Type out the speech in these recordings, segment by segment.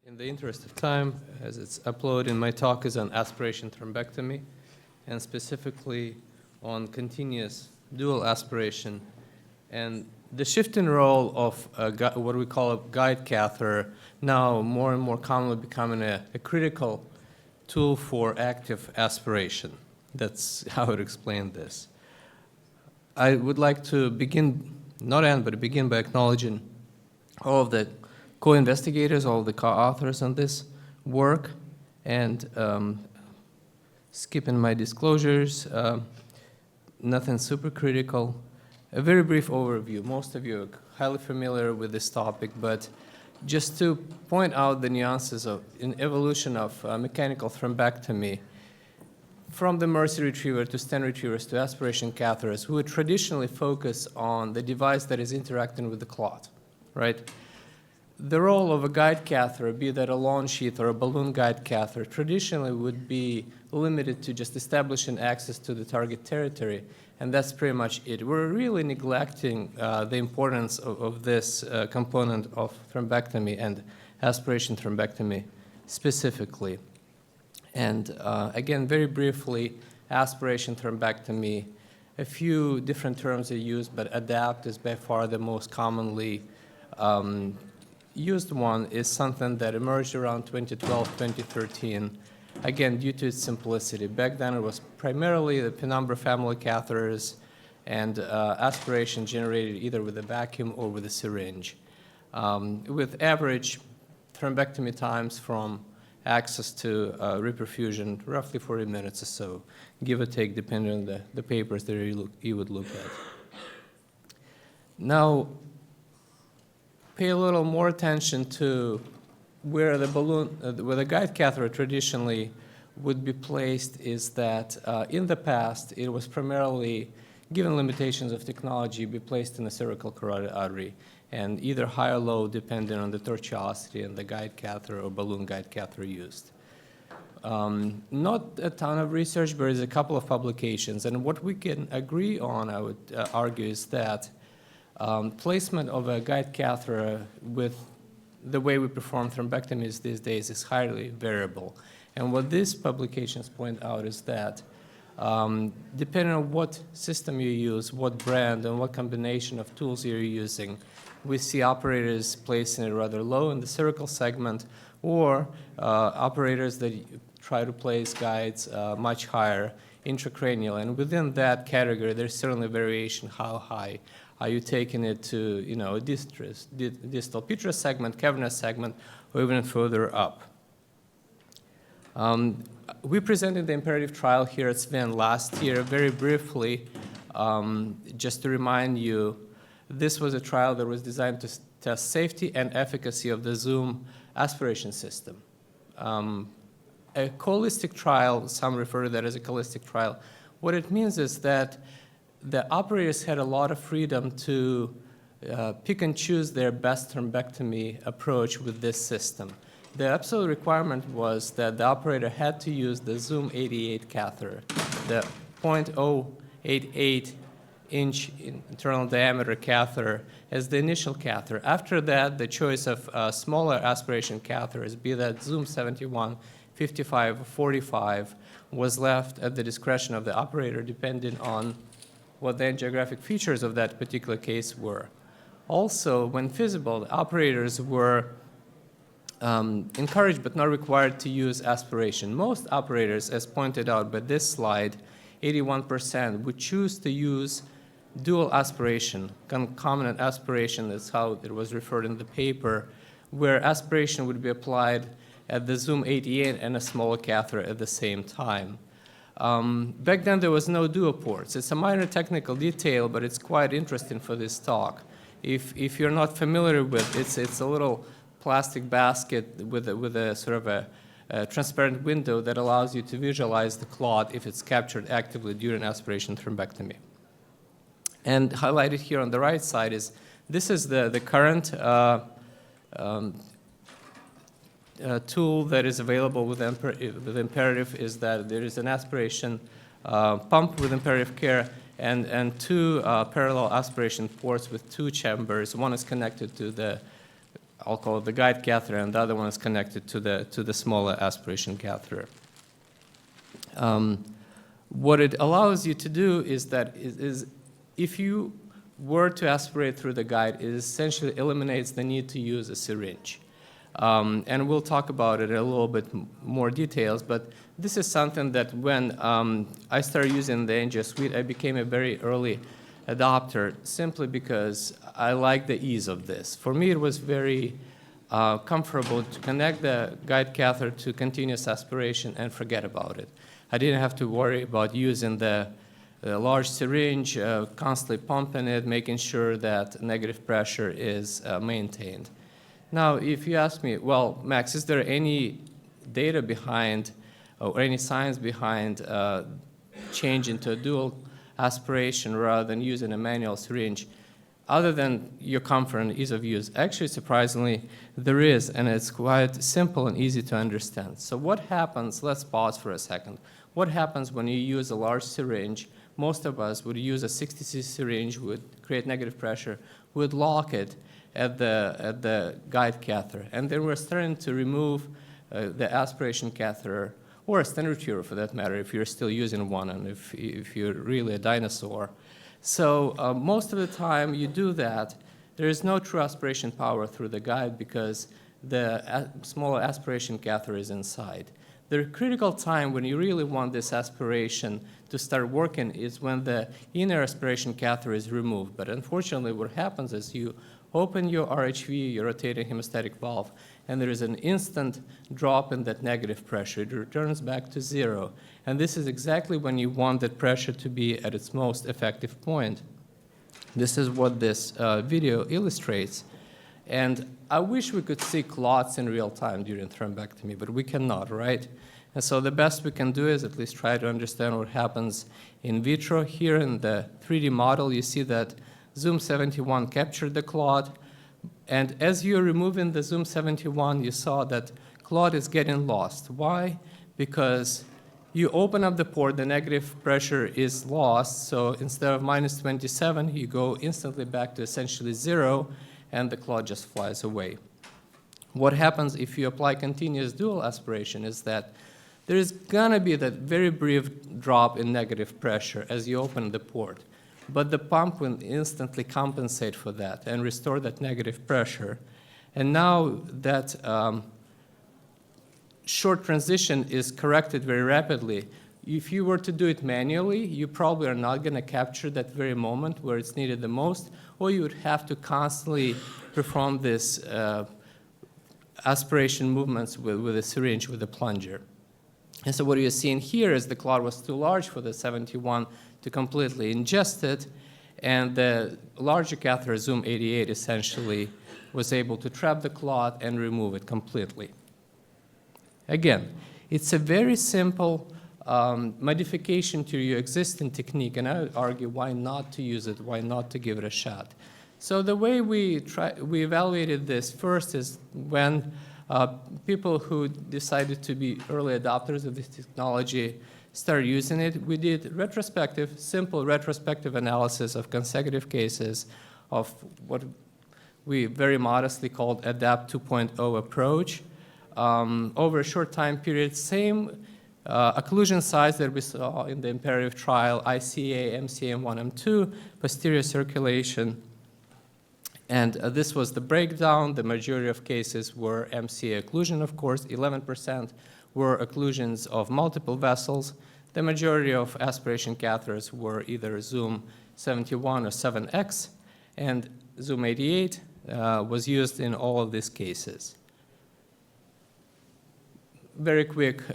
In the interest of time, as it's uploaded, my talk is on aspiration thrombectomy, and specifically on continuous dual aspiration. And the shift in role of what we call a guide catheter, now more and more commonly becoming a critical tool for active aspiration. That's how I would explain this. I would like to begin by acknowledging all of the co-investigators, all of the co-authors on this work, and skipping my disclosures, nothing super critical. A very brief overview. Most of you are highly familiar with this topic, but just to point out the nuances in evolution of mechanical thrombectomy, from the Mercy retriever to stent retrievers to aspiration catheters, we would traditionally focus on the device that is interacting with the clot, right? The role of a guide catheter, be that a lawn sheath or a balloon guide catheter, traditionally would be limited to just establishing access to the target territory, and that's pretty much it. We're really neglecting the importance of this component of thrombectomy and aspiration thrombectomy specifically. And again, very briefly, aspiration thrombectomy, a few different terms are used, but ADAPT is by far the most commonly used one, is something that emerged around 2012, 2013, again, due to its simplicity. Back then, it was primarily the penumbra family catheters and aspiration generated either with a vacuum or with a syringe, with average thrombectomy times from access to reperfusion, roughly 40 minutes or so, give or take, depending on the papers that you would look at. Now, pay a little more attention to where the balloon, where the guide catheter traditionally would be placed, is that in the past, it was primarily, given limitations of technology, be placed in the cervical carotid artery, and either high or low, depending on the tortuosity and the guide catheter or balloon guide catheter used. Not a ton of research, but there's a couple of publications, and what we can agree on, I would argue, is that placement of a guide catheter with the way we perform thrombectomies these days is highly variable. And what these publications point out is that depending on what system you use, what brand, and what combination of tools you're using, we see operators placing it rather low in the cervical segment, or operators that try to place guides much higher intracranial. And within that category, there's certainly variation how high. Are you taking it to, a distal petrous segment, cavernous segment, or even further up? We presented the imperative trial here at SVIN last year very briefly. Just to remind you, this was a trial that was designed to test safety and efficacy of the Zoom aspiration system. A holistic trial, some refer to that as a holistic trial. What it means is that the operators had a lot of freedom to pick and choose their best thrombectomy approach with this system. The absolute requirement was that the operator had to use the Zoom 88 catheter, the 0.088 inch internal diameter catheter as the initial catheter. After that, the choice of smaller aspiration catheters, be that Zoom 71, 55, or 45, was left at the discretion of the operator depending on what the angiographic features of that particular case were. Also, when feasible, the operators were encouraged but not required to use aspiration. Most operators, as pointed out by this slide, 81%, would choose to use dual aspiration, concomitant aspiration, that's how it was referred in the paper, where aspiration would be applied at the Zoom 88 and a smaller catheter at the same time. Back then, there was no dual ports. It's a minor technical detail, but it's quite interesting for this talk. If you're not familiar with it, it's a little plastic basket with a sort of a transparent window that allows you to visualize the clot if it's captured actively during aspiration thrombectomy. And highlighted here on the right side is, this is the current tool that is available with imperative, is that there is an aspiration pump with imperative care and two parallel aspiration ports with two chambers. One is connected to the I'll call it the guide catheter, and the other one is connected to the smaller aspiration catheter. What it allows you to do is that if you were to aspirate through the guide, it essentially eliminates the need to use a syringe. And we'll talk about it in a little bit more details, but this is something that when I started using the NGS suite, I became a very early adopter simply because I like the ease of this. For me, it was very comfortable to connect the guide catheter to continuous aspiration and forget about it. I didn't have to worry about using the large syringe, constantly pumping it, making sure that negative pressure is maintained. Now, if you ask me, well, Max, is there any data behind or any science behind changing to a dual aspiration rather than using a manual syringe, other than your comfort and ease of use? Actually, surprisingly, there is, and it's quite simple and easy to understand. So what happens, let's pause for a second. What happens when you use a large syringe? Most of us would use a 60cc syringe, would create negative pressure, would lock it at the guide catheter. And then we're starting to remove the aspiration catheter, or a standard tube for that matter, if you're still using one and if you're really a dinosaur. So most of the time you do that, there is no true aspiration power through the guide because the smaller aspiration catheter is inside. The critical time when you really want this aspiration to start working is when the inner aspiration catheter is removed. But unfortunately, what happens is you open your RHV, your rotating hemostatic valve, and there is an instant drop in that negative pressure. It returns back to zero. And this is exactly when you want that pressure to be at its most effective point. This is what this video illustrates. And I wish we could see clots in real time during thrombectomy, but we cannot, right? And so the best we can do is at least try to understand what happens in vitro. Here in the 3D model, you see that Zoom 71 captured the clot. And as you're removing the Zoom 71, you saw that clot is getting lost. Why? Because you open up the port, the negative pressure is lost. So instead of minus 27, you go instantly back to essentially zero, and the clot just flies away. What happens if you apply continuous dual aspiration is that there is going to be that very brief drop in negative pressure as you open the port. But the pump will instantly compensate for that and restore that negative pressure. And now that short transition is corrected very rapidly. If you were to do it manually, you probably are not going to capture that very moment where it's needed the most, or you would have to constantly perform this aspiration movements with a syringe, with a plunger. And so what you're seeing here is the clot was too large for the 71 to completely ingest it, and the larger catheter, Zoom 88, essentially was able to trap the clot and remove it completely. Again, it's a very simple modification to your existing technique, and I would argue why not to use it, why not to give it a shot. So the way we evaluated this first is when people who decided to be early adopters of this technology started using it, we did simple retrospective analysis of consecutive cases of what we very modestly called ADAPT 2.0 approach. Over a short time period, same occlusion size that we saw in the imperative trial, ICA, MCA, M1, M2, posterior circulation. And this was the breakdown. The majority of cases were MCA occlusion, of course. 11% were occlusions of multiple vessels. The majority of aspiration catheters were either Zoom 71 or 7X, and Zoom 88 was used in all of these cases. Very quick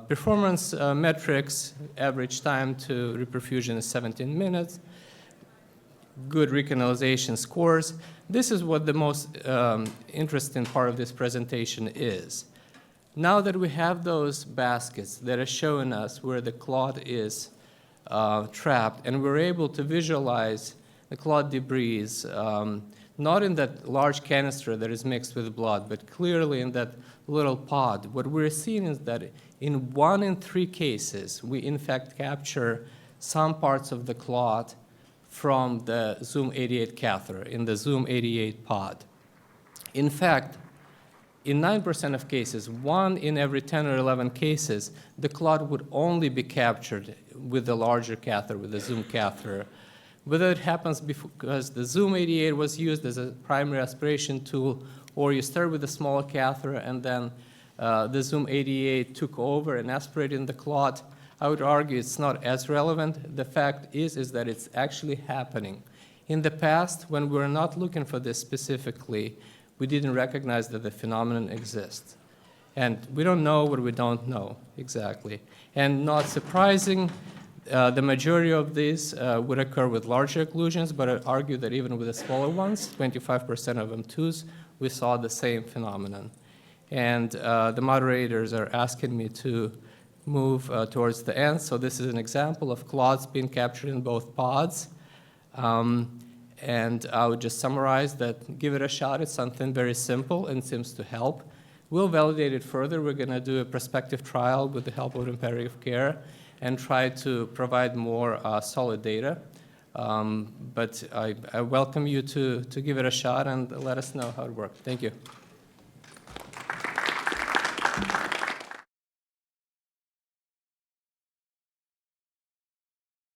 performance metrics. Average time to reperfusion is 17 minutes. Good recanalization scores. This is what the most interesting part of this presentation is. Now that we have those baskets that are showing us where the clot is trapped, and we're able to visualize the clot debris, not in that large canister that is mixed with blood, but clearly in that little pod, what we're seeing is that in 1 in 3 cases, we in fact capture some parts of the clot from the Zoom 88 catheter in the Zoom 88 pod. In fact, in 9% of cases, 1 in every 10 or 11 cases, the clot would only be captured with the larger catheter, with the Zoom catheter. Whether it happens because the Zoom 88 was used as a primary aspiration tool, or you start with a smaller catheter and then the Zoom 88 took over and aspirated the clot, I would argue it's not as relevant. The fact is that it's actually happening. In the past, when we were not looking for this specifically, we didn't recognize that the phenomenon exists. And we don't know what we don't know exactly. And not surprising, the majority of these would occur with larger occlusions, but I'd argue that even with the smaller ones, 25% of M2s, we saw the same phenomenon. And the moderators are asking me to move towards the end. So this is an example of clots being captured in both pods. And I would just summarize that, give it a shot. It's something very simple and seems to help. We'll validate it further. We're going to do a prospective trial with the help of imperative care and try to provide more solid data. But I welcome you to give it a shot and let us know how it works. Thank you.